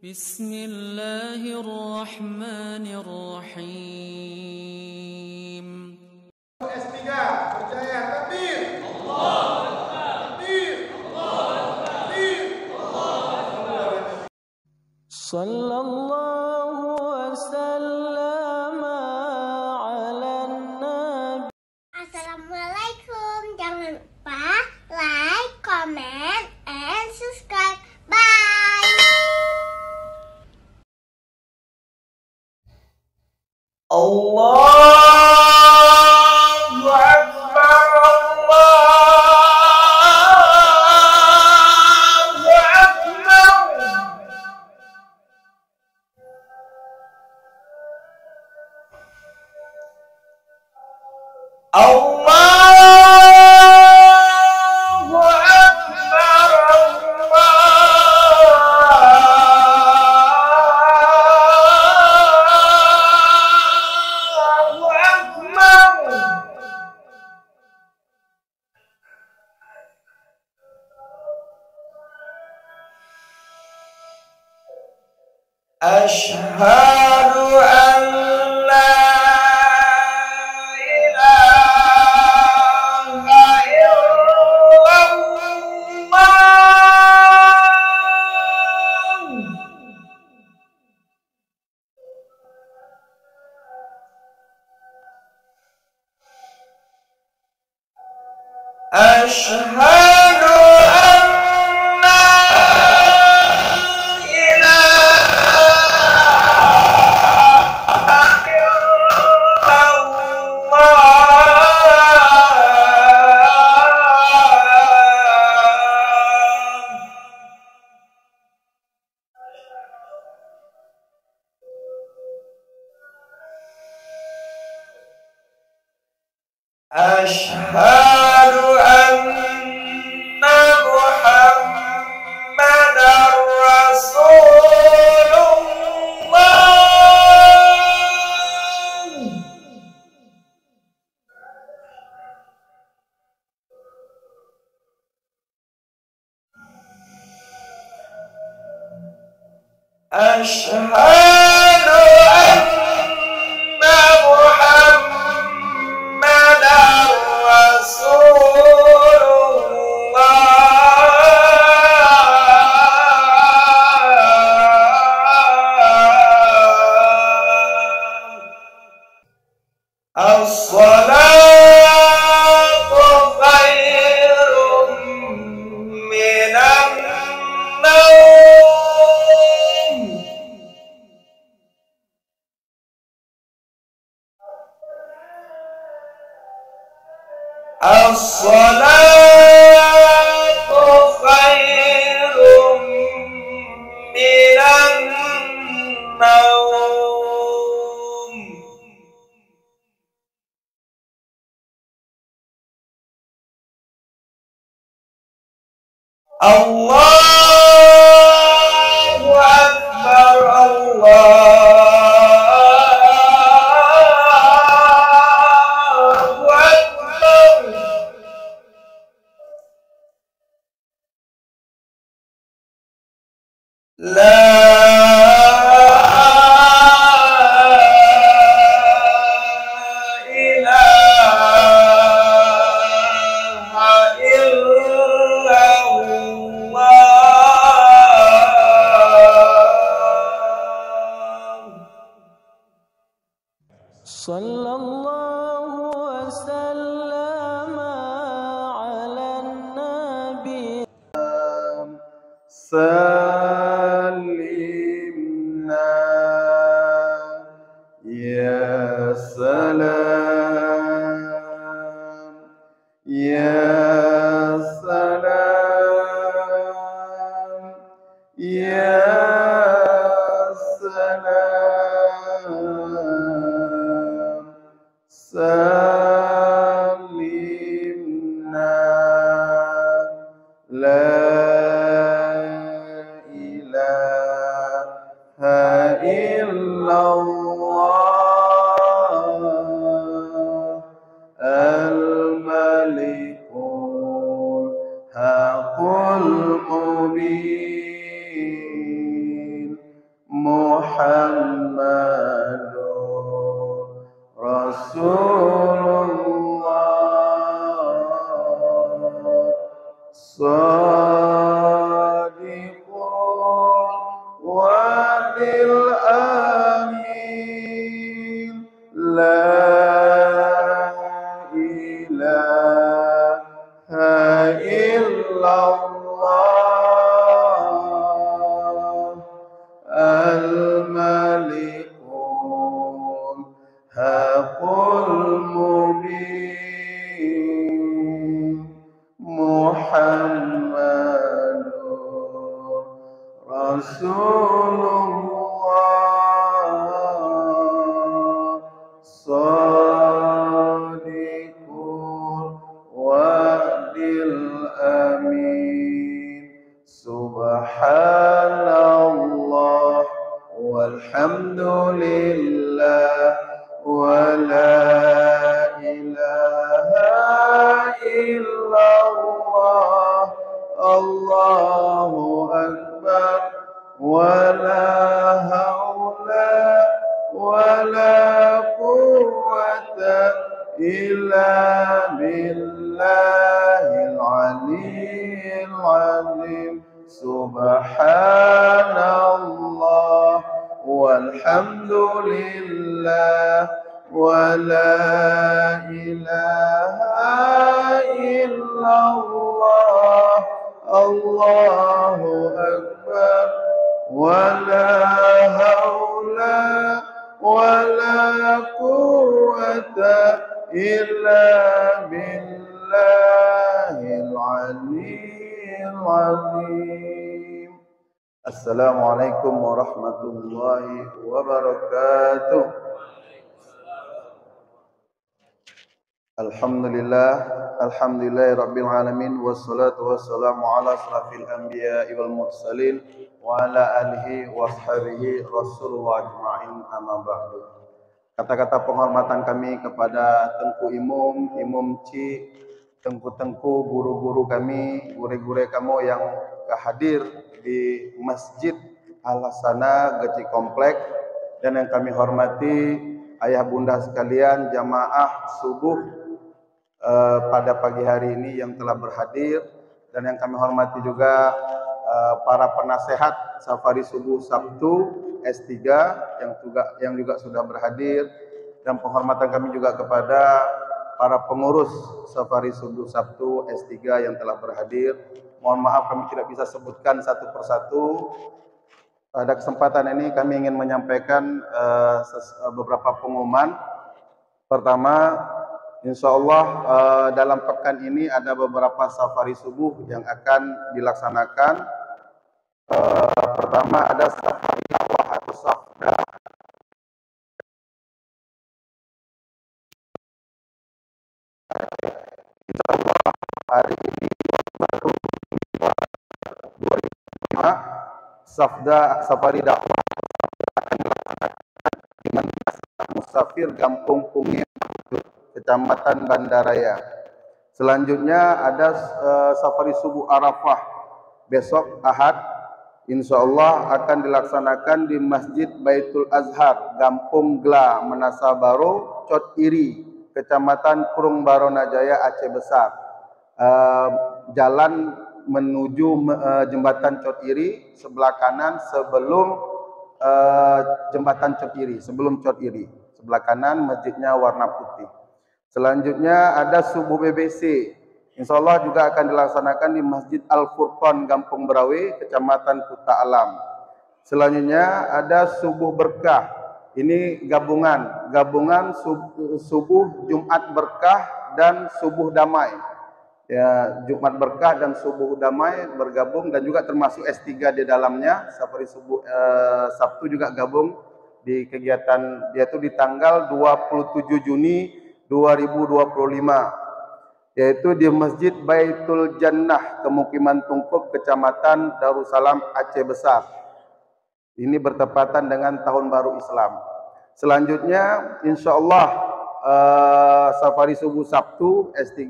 بسم الله الرحمن الرحيم. S3 berjaya, takbir. Allah takbir. Allah takbir. Allah. Sallallahu wasallam ala nabi. Assalamualaikum. Jangan lupa like, comment, and subscribe. Bye. Allahu Akbar, Allahu Akbar. Allahu Akbar, Allahu Akbar. Asyhadu an la ilaha illallah. Asyhadu an la Asyhadu anna Muhammadar Rasulullah. Asyhadu anna Muhammadar Rasulullah. As-salatu khairum minan naum. As-salatu khairum minan naum. Allahu Akbar, Allahu Akbar. La ilaha illallah. Sallallahu wasallam ala nabi. Salimna ya salam, ya salam, ya salam. Salimna la ilaha illallah. Al-Malikul Haqqul Mubin. Muhammadur Rasulullah Shadiqul wa'dil amin La ilaha illallah Al-Malikul Haqqul Mubin Muhammadur Rasulullah Shadiqul wa'dil amin Subhanallah walhamdulillah wa la ilaha illallah Allahu akbar wa la hawla wa la quwwata illa billahil aliyyil azim Subhanallah walhamdulillah wa la ilaha illallah Allahu akbar wa la hawla wa la quwwata illa billahil aliyyil azim Assalamualaikum warahmatullahi wabarakatuh Alhamdulillahirabbil alamin wassalatu wassalamu ala asrafil anbiya'i wal mursalin wa ala alihi washabihi rasulullah ajma'in amma ba'du. Kata-kata penghormatan kami kepada Tengku Imum Ci, Tengku-tengku guru-guru kami, guru-guru kamu yang kehadir di Masjid Al-Hasanah Geci Komplek, dan yang kami hormati ayah bunda sekalian jamaah subuh pada pagi hari ini yang telah berhadir, dan yang kami hormati juga para penasehat Safari Subuh Sabtu S3 yang juga sudah berhadir, dan penghormatan kami juga kepada para pengurus Safari Subuh Sabtu S3 yang telah berhadir. Mohon maaf kami tidak bisa sebutkan satu persatu. Pada kesempatan ini kami ingin menyampaikan beberapa pengumuman. Pertama, insya Allah dalam pekan ini ada beberapa safari subuh yang akan dilaksanakan. Pertama ada safari dakwah atau safda. Insya Allah hari ini baru 2005 safari dakwah akan dilaksanakan dengan musafir Gampung Pungir, Kecamatan Bandaraya. Selanjutnya ada safari subuh Arafah besok Ahad, insya Allah akan dilaksanakan di Masjid Baitul Azhar, Gampung Gla, Menasabaro, Cot Iri, Kecamatan Kurung Baronajaya, Aceh Besar. Jalan menuju jembatan Cot Iri sebelah kanan sebelum jembatan Cot Iri, sebelum Cot Iri. Sebelah kanan masjidnya warna putih. Selanjutnya ada subuh BBC. Insya Allah juga akan dilaksanakan di Masjid Al-Furqan, Gampung Berawe, Kecamatan Kuta Alam. Selanjutnya ada subuh berkah. Ini gabungan subuh Jumat berkah dan subuh damai. Ya, Jumat berkah dan subuh damai bergabung, dan juga termasuk S3 di dalamnya. Safari subuh Sabtu juga gabung di kegiatan, yaitu di tanggal 27 Juni 2025, yaitu di Masjid Baitul Jannah, Pemukiman Tungkup, Kecamatan Darussalam, Aceh Besar. Ini bertepatan dengan Tahun Baru Islam. Selanjutnya, insya Allah safari subuh Sabtu S3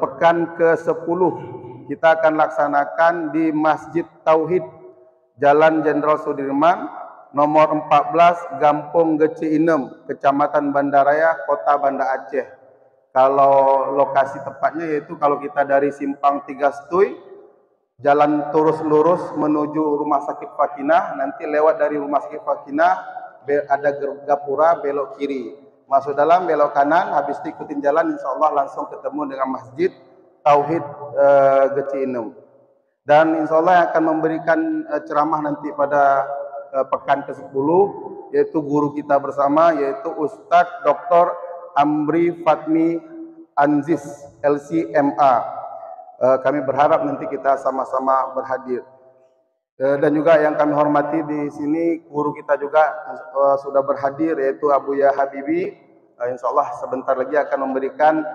pekan ke-10 kita akan laksanakan di Masjid Tauhid, Jalan Jenderal Sudirman, nomor 14, Gampung Geci Inem, Kecamatan Bandaraya, Kota Banda Aceh. Kalau lokasi tepatnya yaitu kalau kita dari Simpang Tiga Stui, jalan terus lurus menuju Rumah Sakit Fakinah, nanti lewat dari Rumah Sakit Fakinah ada gapura, belok kiri. Masuk dalam, belok kanan, habis itu ikutin jalan, insya Allah langsung ketemu dengan Masjid Tauhid Geci Inem. Dan insya Allah yang akan memberikan ceramah nanti pada pekan ke-10, yaitu guru kita bersama, yaitu Ustadz Dr. Amri Fatmi Anzis, LCMA. Kami berharap nanti kita sama-sama berhadir. Dan juga yang kami hormati di sini, guru kita juga sudah berhadir, yaitu Abu Ya Habibi. Insya Allah sebentar lagi akan memberikan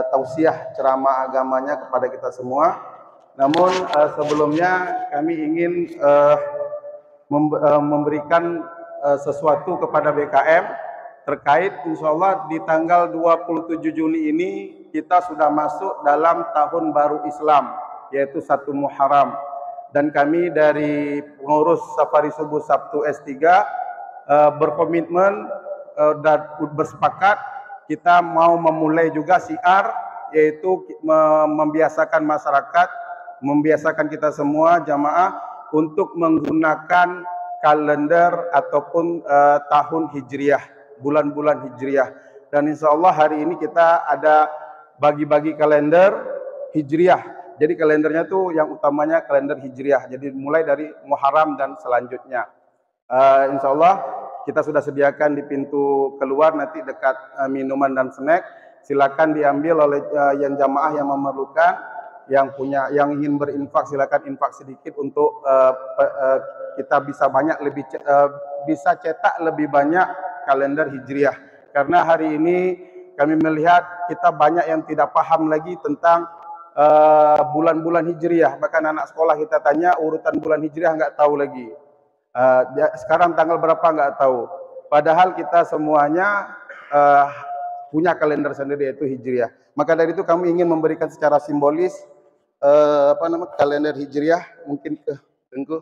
tausiah ceramah agamanya kepada kita semua. Namun sebelumnya kami ingin memberikan sesuatu kepada BKM terkait insya Allah di tanggal 27 Juni ini kita sudah masuk dalam tahun baru Islam, yaitu 1 Muharram. Dan kami dari pengurus Safari Subuh Sabtu S3 berkomitmen dan bersepakat kita mau memulai juga syiar, yaitu membiasakan masyarakat, membiasakan kita semua jamaah untuk menggunakan kalender ataupun tahun Hijriah, bulan-bulan Hijriah. Dan insya Allah hari ini kita ada bagi-bagi kalender Hijriah. Jadi kalendernya tuh yang utamanya kalender Hijriah. Jadi mulai dari Muharram dan selanjutnya. Insya Allah kita sudah sediakan di pintu keluar nanti dekat minuman dan snack. Silakan diambil oleh yang jamaah yang memerlukan, yang ingin berinfak silakan infak sedikit untuk kita bisa cetak lebih banyak kalender Hijriah. Karena hari ini kami melihat kita banyak yang tidak paham lagi tentang bulan-bulan Hijriah. Bahkan anak sekolah kita tanya urutan bulan Hijriah nggak tahu lagi. Sekarang tanggal berapa nggak tahu. Padahal kita semuanya punya kalender sendiri yaitu Hijriah. Maka dari itu kami ingin memberikan secara simbolis kalender Hijriah mungkin ke Tengku.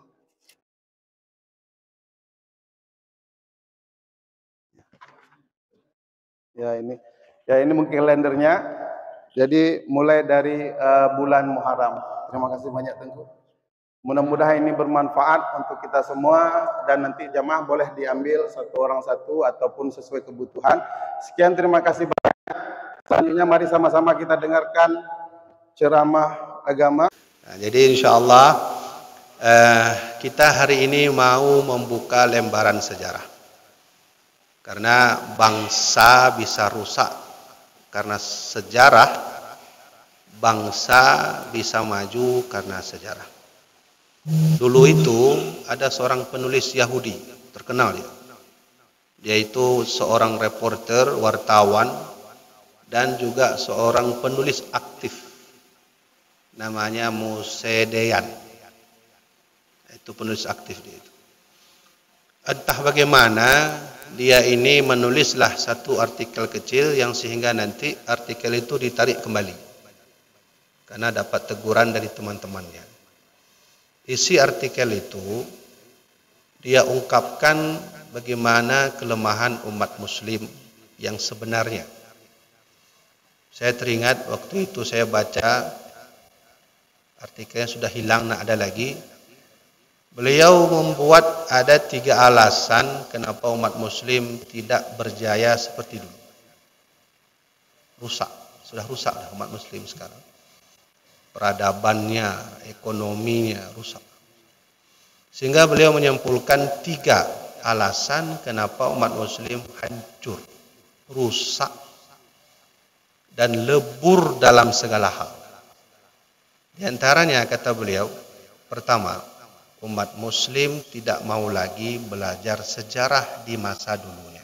Ya ini mungkin kalendernya. Jadi mulai dari bulan Muharram. Terima kasih banyak Tengku. Mudah-mudahan ini bermanfaat untuk kita semua dan nanti jamaah boleh diambil satu orang satu ataupun sesuai kebutuhan. Sekian, terima kasih banyak. Selanjutnya mari sama-sama kita dengarkan ceramah agama. Nah, jadi insya Allah kita hari ini mau membuka lembaran sejarah. Karena bangsa bisa rusak. Karena sejarah, bangsa bisa maju karena sejarah. Dulu itu ada seorang penulis Yahudi, terkenal dia. Dia itu seorang reporter, wartawan, dan juga seorang penulis aktif. Namanya Moshe Dayan. Itu penulis aktif dia itu. Entah bagaimana dia ini menulislah satu artikel kecil yang sehingga nanti artikel itu ditarik kembali karena dapat teguran dari teman-temannya. Isi artikel itu dia ungkapkan bagaimana kelemahan umat muslim yang sebenarnya. Saya teringat waktu itu saya baca artikelnya sudah hilang, tak ada lagi. Beliau membuat ada 3 alasan kenapa umat muslim tidak berjaya seperti dulu. Rusak, sudah rusak umat muslim sekarang. Peradabannya, ekonominya rusak. Sehingga beliau menyimpulkan 3 alasan kenapa umat muslim hancur, rusak, dan lebur dalam segala hal. Di antaranya kata beliau, pertama, umat muslim tidak mau lagi belajar sejarah di masa dulunya.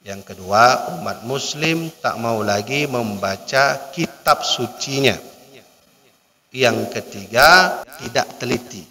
Yang kedua, umat muslim tak mau lagi membaca kitab sucinya. Yang ketiga, tidak teliti.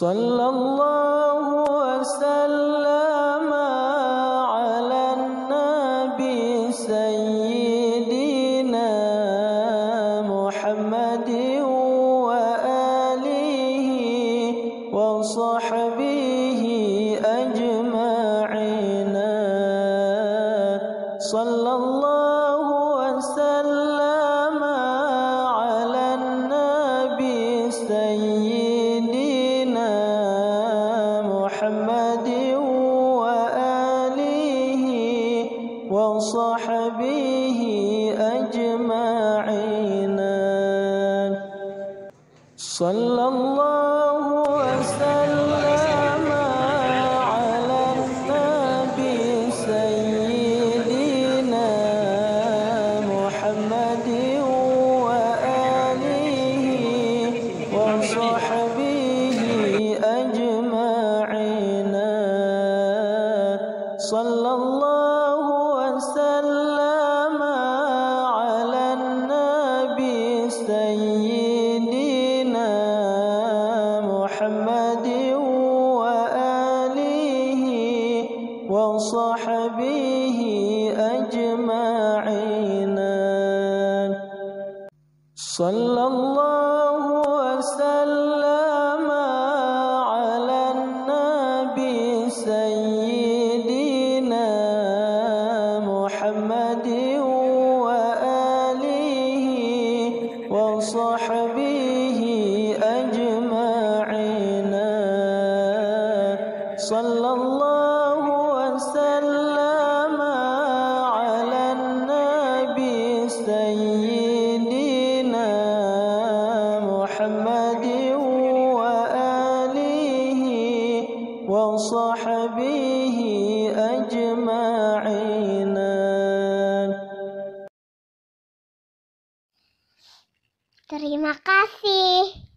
صلى الله وسلم على النبي سيدنا محمد وآله وصحبه أجمعين. صلى الله وسلم على النبي سيدنا محمد وآله وصحبه أجمعين. صلى الله وسلم على النبي سيدنا محمد وآله وصحبه أجمعين. صلى الله وسلم على النبي صلى الله وسلم على النبي سيدنا محمد وآله وصحبه أجمعين. صلى الله وسلم على النبي سيدنا محمد وآله وصحبه أجمعين. Terima kasih.